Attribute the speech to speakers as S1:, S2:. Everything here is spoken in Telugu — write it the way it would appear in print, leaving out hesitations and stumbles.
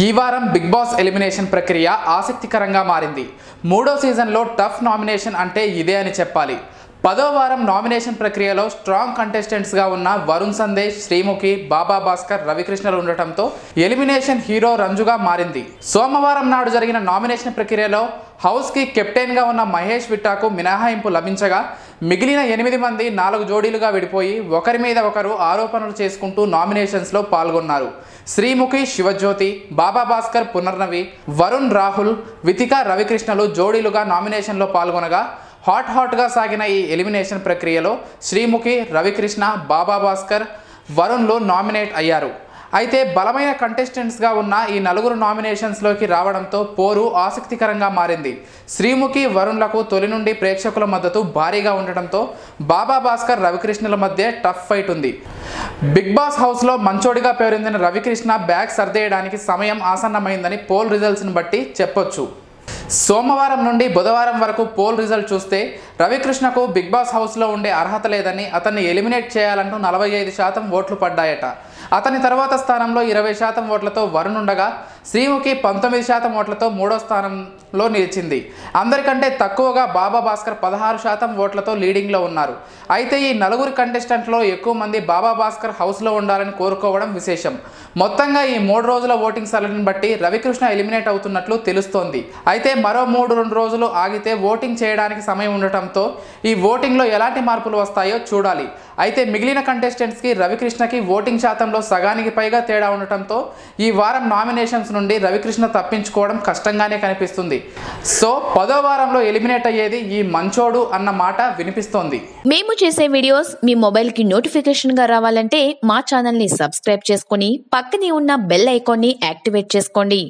S1: ఈ వారం బిగ్ బాస్ ఎలిమినేషన్ ప్రక్రియ ఆసక్తికరంగా మారింది. మూడో సీజన్లో టఫ్ నామినేషన్ అంటే ఇదే అని చెప్పాలి. 10వ వారం నామినేషన్ ప్రక్రియలో స్ట్రాంగ్ కంటెస్టెంట్స్గా ఉన్న వరుణ్ సందేశ్, శ్రీముఖి, బాబా భాస్కర్, రవికృష్ణలు ఉండటంతో ఎలిమినేషన్ హీరో రంజుగా మారింది. సోమవారం నాడు జరిగిన నామినేషన్ ప్రక్రియలో హౌస్కి కెప్టెన్గా ఉన్న మహేష్ విట్టాకు మినహాయింపు లభించగా మిగిలిన 8 మంది 4 జోడీలుగా విడిపోయి ఒకరి మీద ఒకరు ఆరోపణలు చేసుకుంటూ నామినేషన్స్లో పాల్గొన్నారు. శ్రీముఖి, శివజ్యోతి, బాబా భాస్కర్, పునర్నవి, వరుణ్, రాహుల్, వితిక, రవికృష్ణలు జోడీలుగా నామినేషన్లో పాల్గొనగా హాట్గా సాగిన ఈ ఎలిమినేషన్ ప్రక్రియలో శ్రీముఖి, రవికృష్ణ, బాబా భాస్కర్, వరుణ్లు నామినేట్ అయ్యారు. అయితే బలమైన కంటెస్టెంట్స్గా ఉన్న ఈ 4 నామినేషన్స్లోకి రావడంతో పోరు ఆసక్తికరంగా మారింది. శ్రీముఖి, వరుణ్లకు తొలి నుండి ప్రేక్షకుల మద్దతు భారీగా ఉండటంతో బాబా భాస్కర్, రవికృష్ణల మధ్య టఫ్ ఫైట్ ఉంది. బిగ్ బాస్ హౌస్లో మంచోడిగా పేరొందిన రవికృష్ణ బ్యాగ్ సర్దేయడానికి సమయం ఆసన్నమైందని పోల్ రిజల్ట్స్ని బట్టి చెప్పొచ్చు. సోమవారం నుండి బుధవారం వరకు పోల్ రిజల్ట్ చూస్తే రవికృష్ణకు బిగ్ బాస్ హౌస్లో ఉండే అర్హత లేదని, అతన్ని ఎలిమినేట్ చేయాలంటూ 45% ఓట్లు పడ్డాయట. అతని తర్వాత స్థానంలో 20% ఓట్లతో వరుణ్ ఉండగా శ్రీముఖి 19% ఓట్లతో 3వ స్థానంలో నిలిచింది. అందరికంటే తక్కువగా బాబా భాస్కర్ 16% ఓట్లతో లీడింగ్లో ఉన్నారు. అయితే ఈ 4 కంటెస్టెంట్లో ఎక్కువ మంది బాబా భాస్కర్ హౌస్లో ఉండాలని కోరుకోవడం విశేషం. మొత్తంగా ఈ 3 రోజుల ఓటింగ్ సరళిని బట్టి రవికృష్ణ ఎలిమినేట్ అవుతున్నట్లు తెలుస్తోంది. అయితే మరో 3-2 రోజులు ఆగితే ఓటింగ్ చేయడానికి సమయం ఉండటంతో ఈ ఓటింగ్లో ఎలాంటి మార్పులు వస్తాయో చూడాలి. అయితే మిగిలిన కంటెస్టెంట్స్కి రవికృష్ణకి ఓటింగ్ శాతంలో సగానికి పైగా తేడా ఉండటంతో ఈ వారం నామినేషన్స్ నుండి రవికృష్ణ తప్పించుకోవడం కష్టంగానే కనిపిస్తుంది. సో 10వ వారంలో ఎలిమినేట్ అయ్యేది ఈ మంచోడు అన్న మాట వినిపిస్తోంది.
S2: మేము చేసే వీడియోస్ మీ మొబైల్కి నోటిఫికేషన్గా రావాలంటే మా ఛానల్ని సబ్స్క్రైబ్ చేసుకొని పక్కనే ఉన్న బెల్ ఐకాన్ని యాక్టివేట్ చేసుకోండి.